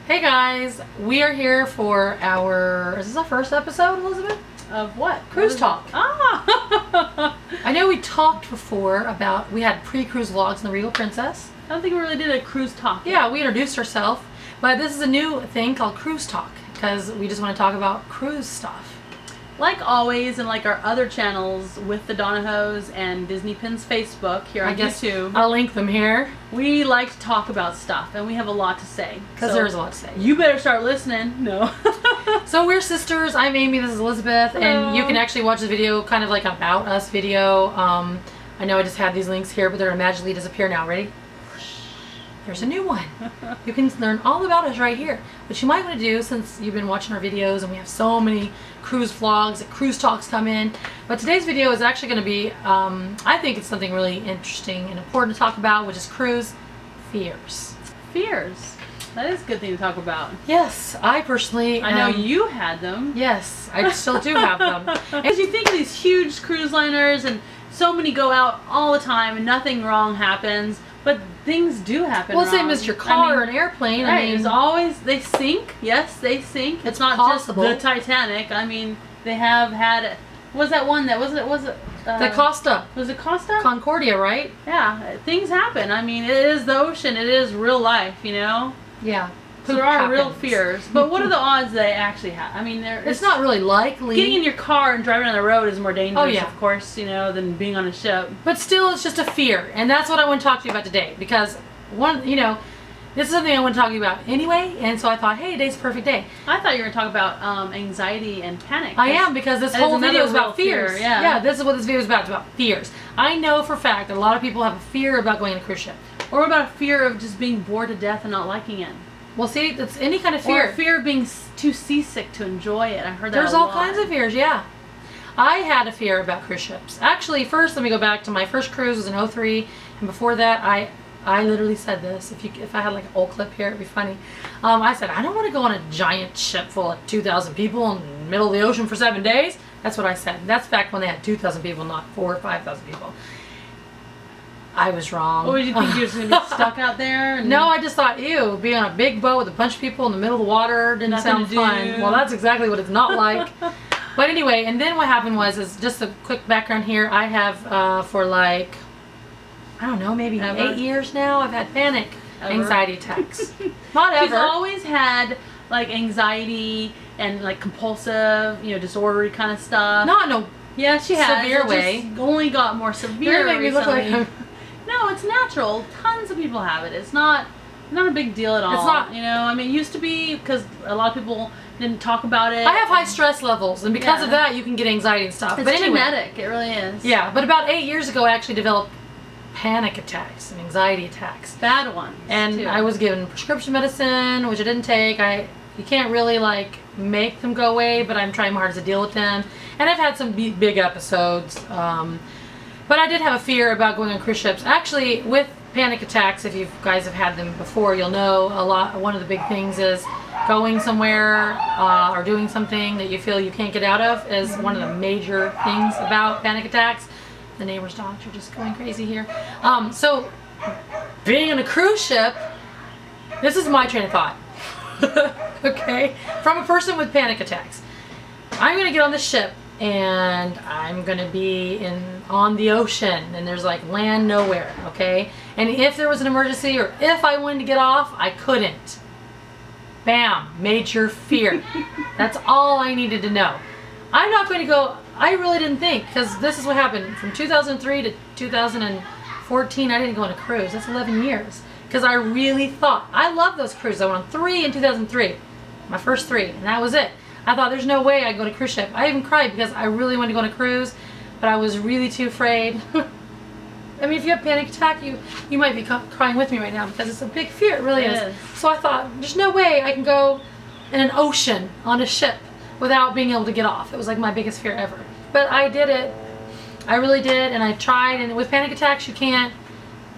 Hey guys, we are here for is this our first episode, Elizabeth? Of what? Cruise talk. Ah! I know we talked before about, we had pre-cruise vlogs in the Regal Princess. I don't think we really did a cruise talk. Yeah, we introduced ourselves, but this is a new thing called cruise talk because we just want to talk about cruise stuff. Like always, and like our other channels with the Donahos and Disney Pins Facebook here on YouTube. I'll link them here. We like to talk about stuff, and we have a lot to say. Because there's a lot to say. You better start listening. No. So we're sisters. I'm Amy, this is Elizabeth. Hello. And you can actually watch this video, kind of like about us video. I know I just had these links here, but they're going to magically disappear now. Ready? There's a new one. You can learn all about us right here. What you might want to do, since you've been watching our videos and we have so many cruise vlogs, cruise talks come in. But today's video is actually going to be, I think it's something really interesting and important to talk about, which is cruise fears. Fears. That is a good thing to talk about. Yes, I personally... I know you had them. Yes, I still do have them. Because you think of these huge cruise liners and so many go out all the time and nothing wrong happens. But things do happen Well, wrong. same as your car or an airplane. Right, I mean, it's always, they sink. Yes, they sink. It's not possible. just the Titanic. I mean, they have had, what was that one that, was it the Costa. Was it Costa? Concordia, right? Yeah, things happen. I mean, it is the ocean. It is real life, you know? Yeah. So there are real fears. But what are the odds they actually have? I mean, it's not really likely. Getting in your car and driving on the road is more dangerous, Oh, yeah. of course, you know, than being on a ship. But still, it's just a fear. And that's what I want to talk to you about today. Because, this is something I want to talk to you about anyway. And so I thought, hey, today's a perfect day. I thought you were going to talk about anxiety and panic. I am, because this whole video is about fears. Fear, yeah. Yeah, this is what this video is about. It's about fears. I know for a fact that a lot of people have a fear about going on a cruise ship. Or about a fear of just being bored to death and not liking it. Well, see, it's any kind of fear. Or fear of being too seasick to enjoy it. I've heard that There's a all lot. kinds of fears, yeah. I had a fear about cruise ships. Actually, first, let me go back to my first cruise was in '03, and before that, I literally said this. If I had like an old clip here, it'd be funny. I said, I don't want to go on a giant ship full of 2,000 people in the middle of the ocean for 7 days. That's what I said. That's back when they had 2,000 people, not 4,000 or 5,000 people. I was wrong. What did you think? You were just going to be stuck out there? And no, I just thought, ew, being on a big boat with a bunch of people in the middle of the water didn't sound fun. Well, that's exactly what it's not like. But anyway, and then what happened is just a quick background here. I have, for like, I don't know, maybe 8 years now, I've had panic anxiety attacks. Not ever. She's always had like anxiety and like compulsive, disorder kind of stuff. No. Yeah, she has. Severe it way. Just only got more severe. You're gonna make me look like No, it's natural. Tons of people have it. It's not a big deal at all. It's not. I mean, it used to be because a lot of people didn't talk about it. I have high stress levels, and because of that, you can get anxiety and stuff. It's but anyway, genetic. It really is. Yeah, but about 8 years ago, I actually developed panic attacks and anxiety attacks. Bad ones. And too. I was given prescription medicine, which I didn't take. You can't really like make them go away, but I'm trying my hardest to deal with them. And I've had some big episodes. But I did have a fear about going on cruise ships. Actually, with panic attacks, if you guys have had them before, you'll know one of the big things is going somewhere or doing something that you feel you can't get out of is one of the major things about panic attacks. The neighbor's dogs are just going crazy here. So, being on a cruise ship, this is my train of thought. Okay? From a person with panic attacks. I'm going to get on the ship and I'm going to be on the ocean and there's like land nowhere, okay? And if there was an emergency or if I wanted to get off, I couldn't. Bam, major fear. That's all I needed to know. I'm not going to go, I really didn't think, because this is what happened. From 2003 to 2014, I didn't go on a cruise. That's 11 years. Because I really thought, I love those cruises. I went on 3 in 2003. My first 3, and that was it. I thought there's no way I'd go on a cruise ship. I even cried because I really wanted to go on a cruise, but I was really too afraid. I mean, if you have a panic attack, you might be crying with me right now because it's a big fear. It really is. So I thought, there's no way I can go in an ocean on a ship without being able to get off. It was like my biggest fear ever. But I did it. I really did, and I tried. And with panic attacks, you can't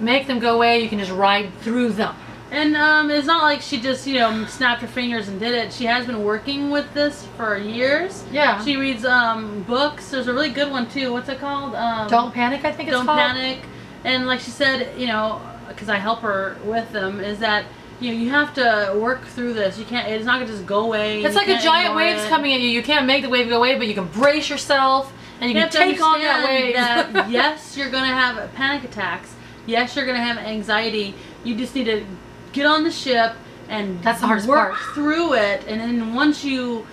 make them go away. You can just ride through them. And it's not like she just, snapped her fingers and did it. She has been working with this for years. Yeah. She reads books. There's a really good one, too. What's it called? Don't Panic, I think it's called. Don't Panic. And like she said, because I help her with them, is that you have to work through this. You can't. It's not gonna just go away. It's like a giant wave's coming at you. You can't make the wave go away, but you can brace yourself and you can take on that wave. That yes, you're gonna have panic attacks. Yes, you're gonna have anxiety. You just need to get on the ship and that's the hardest work part. through it. And then once your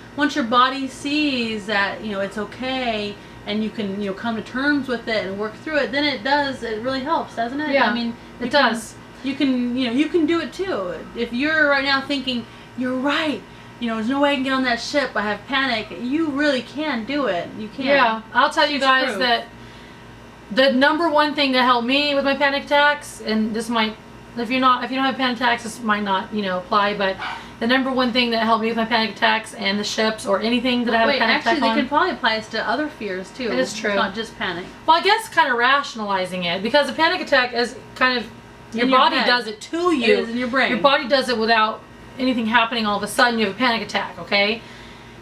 body sees that it's okay and you can come to terms with it and work through it, then it really helps, doesn't it? Yeah, I mean, it does. You can do it too. If you're right now thinking you're right, there's no way I can get on that ship, I have panic, you really can do it. You can. Yeah, I'll tell you guys that the number one thing that helped me with my panic attacks, and this might, if you don't have panic attacks, this might not apply, but the number one thing that helped me with my panic attacks and the ships or anything that I have a panic attack on. Actually, they can probably apply this to other fears too. It is true. It's not just panic. Well, I guess kind of rationalizing it, because a panic attack is kind of your body does it to you. It is in your brain. Your body does it without anything happening. All of a sudden, you have a panic attack. Okay,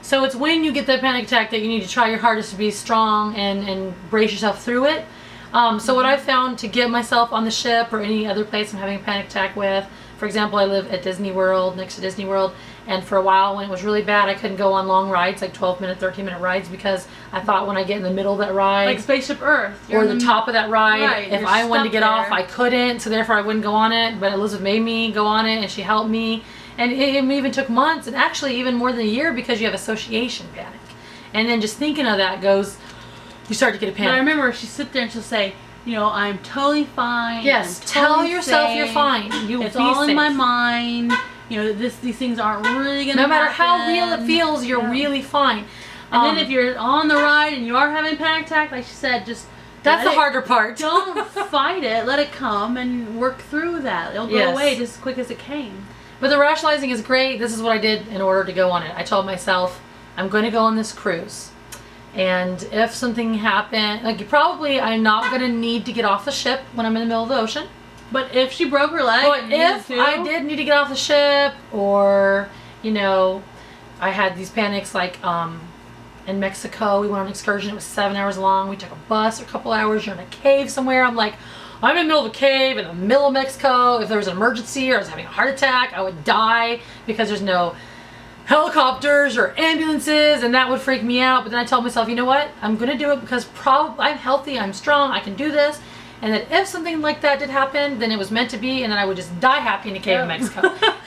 so it's when you get that panic attack that you need to try your hardest to be strong and brace yourself through it. So what I found to get myself on the ship or any other place I'm having a panic attack with, for example, I live at Disney World, next to Disney World, and for a while when it was really bad, I couldn't go on long rides, like 12-minute, 13-minute rides, because I thought when I get in the middle of that ride, like Spaceship Earth, or the top of that ride, if I wanted to get off, I couldn't, so therefore I wouldn't go on it, but Elizabeth made me go on it, and she helped me, and it even took months, and actually even more than a year, because you have association panic, and then just thinking of that you start to get a panic. But I remember she'd sit there and she'll say, I'm totally fine. Yes, I'm tell totally yourself safe. you're fine. It's all safe. in my mind. These things aren't really gonna. No matter happen. how real it feels, you're really fine. And then if you're on the ride and you are having a panic attack, like she said, just that's the harder part. Don't fight it. Let it come and work through that. It'll go away just as quick as it came. But the rationalizing is great. This is what I did in order to go on it. I told myself, I'm going to go on this cruise. And if something happened, I'm not going to need to get off the ship when I'm in the middle of the ocean. But if she broke her leg, but if I did need to get off the ship, or I had these panics in Mexico, we went on an excursion. It was 7 hours long. We took a bus, a couple hours. You're in a cave somewhere. I'm in the middle of a cave in the middle of Mexico. If there was an emergency or I was having a heart attack, I would die because there's no helicopters or ambulances, and that would freak me out. But then I told myself, you know what? I'm going to do it because I'm healthy, I'm strong, I can do this. And that if something like that did happen, then it was meant to be, and then I would just die happy in a cave in Mexico.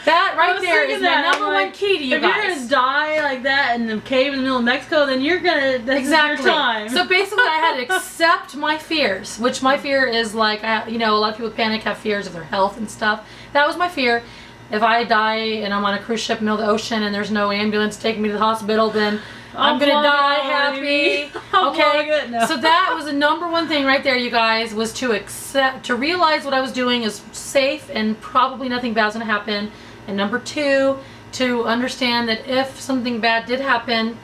That right there is my number one key to you guys. If you're going to die like that in the cave in the middle of Mexico, then you're going to, that's your time. So basically I had to accept my fears, which my fear is a lot of people with panic have fears of their health and stuff. That was my fear. If I die and I'm on a cruise ship in the middle of the ocean and there's no ambulance taking me to the hospital, then I'm going to die happy. Okay? No. So that was the number one thing right there, you guys, was to realize what I was doing is safe and probably nothing bad's going to happen. And number two, to understand that if something bad did happen,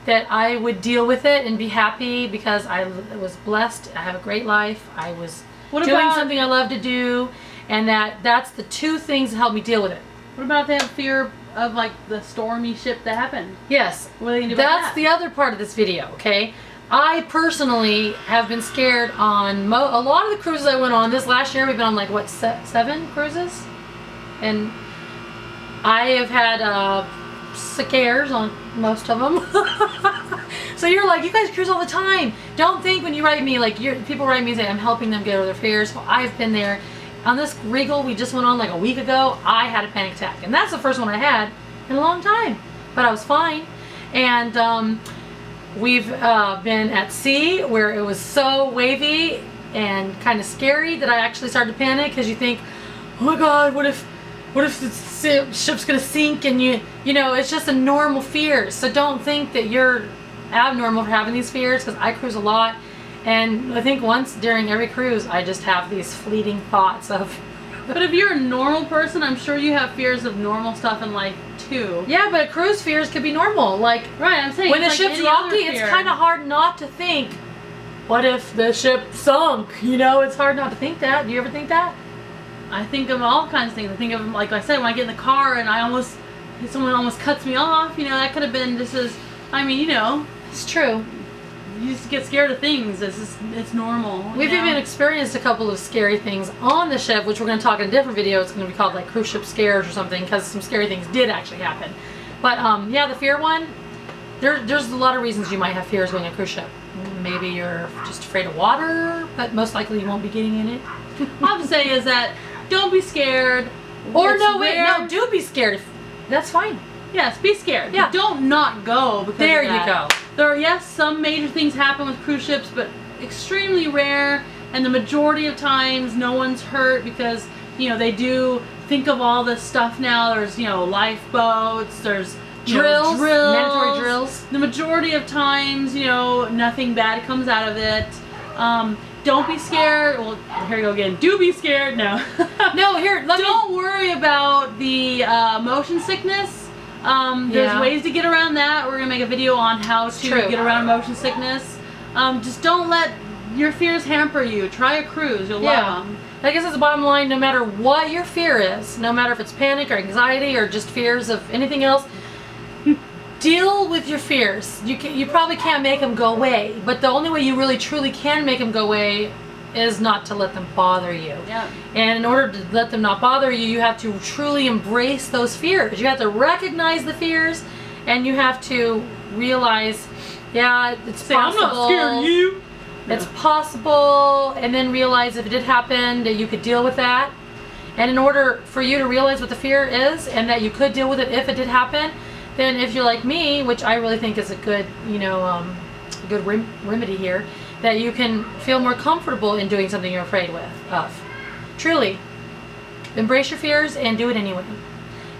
that I would deal with it and be happy because I was blessed. I have a great life. I was doing something I love to do. And that's the two things that help me deal with it. What about if they have fear of the stormy ship that happened? Yes. What are they going to do about that? That's the other part of this video, okay? I personally have been scared on a lot of the cruises I went on. This last year we've been on 7 cruises? And I have had scares on most of them. So you're you guys cruise all the time. Don't think when you write me, people write me and say, I'm helping them get over their fears. Well, I've been there. On this Regal we just went on a week ago, I had a panic attack. And that's the first one I had in a long time. But I was fine. And we've been at sea where it was so wavy and kind of scary that I actually started to panic because you think, oh my God, what if the ship's going to sink? And it's just a normal fear. So don't think that you're abnormal for having these fears, because I cruise a lot. And I think once during every cruise, I just have these fleeting thoughts of... But if you're a normal person, I'm sure you have fears of normal stuff in life too. Yeah, but cruise fears could be normal. Right, I'm saying when the ship's rocky, it's kind of hard not to think, what if the ship sunk? It's hard not to think that. Do you ever think that? I think of all kinds of things. I think of, like I said, when I get in the car and someone almost cuts me off, that could have been just as, It's true. you just get scared of things. It's normal. We've even experienced a couple of scary things on the ship, which we're going to talk in a different video. It's going to be called like cruise ship scares or something, because some scary things did actually happen. But yeah, the fear one, there's a lot of reasons you might have fears going on a cruise ship. Maybe you're just afraid of water, but most likely you won't be getting in it. All I would say is that don't be scared. Or do be scared. That's fine. Yes, be scared. Yeah. Don't not go because There of that. you go. There are, yes, some major things happen with cruise ships, but extremely rare, and the majority of times no one's hurt because, they do think of all this stuff now. There's, lifeboats, there's Drills, mandatory drills. The majority of times, nothing bad comes out of it. Don't be scared. Well, here we go again. Do be scared. No. No, here, Don't worry about the motion sickness. There's ways to get around that. We're going to make a video on how to get around motion sickness. Just don't let your fears hamper you. Try a cruise. You'll love them. I guess that's the bottom line. No matter what your fear is, no matter if it's panic or anxiety or just fears of anything else, deal with your fears. You probably can't make them go away, but the only way you really truly can make them go away is not to let them bother you. Yeah. And in order to let them not bother you, you have to truly embrace those fears. You have to recognize the fears, and you have to realize, yeah, it's possible. I'm not scared of you. It's possible, and then realize if it did happen that you could deal with that. And in order for you to realize what the fear is and that you could deal with it if it did happen, then if you're like me, which I really think is a good, good remedy here, that you can feel more comfortable in doing something you're afraid of. Truly, embrace your fears and do it anyway.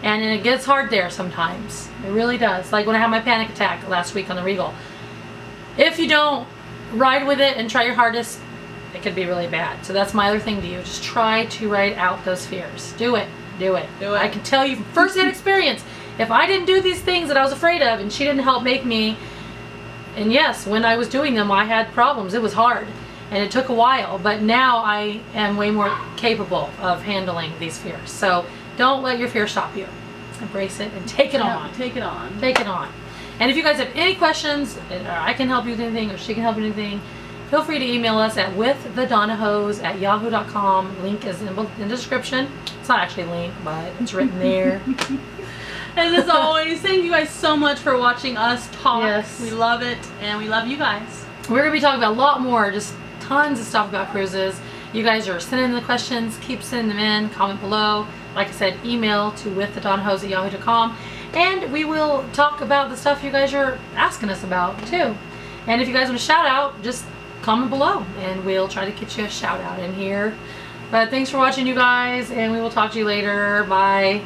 And it gets hard there sometimes. It really does. Like when I had my panic attack last week on the Regal. If you don't ride with it and try your hardest, it could be really bad. So that's my other thing to you. Just try to ride out those fears. Do it. Do it. Do it. I can tell you from first-hand experience, if I didn't do these things that I was afraid of and she didn't help make me, and yes, when I was doing them, I had problems. It was hard and it took a while, but now I am way more capable of handling these fears. So don't let your fear stop you. Embrace it and take it on. Take it on. Take it on. And if you guys have any questions, or I can help you with anything, or she can help you with anything, feel free to email us at withthedonnahose@yahoo.com. Link is in the description. It's not actually a link, but it's written there. And as always, thank you guys so much for watching us talk. Yes. We love it, and we love you guys. We're going to be talking about a lot more, just tons of stuff about cruises. You guys are sending in the questions. Keep sending them in. Comment below. Like I said, email to withthedonnahose@yahoo.com. And we will talk about the stuff you guys are asking us about, too. And if you guys want a shout out, just comment below, and we'll try to get you a shout out in here. But thanks for watching, you guys, and we will talk to you later. Bye.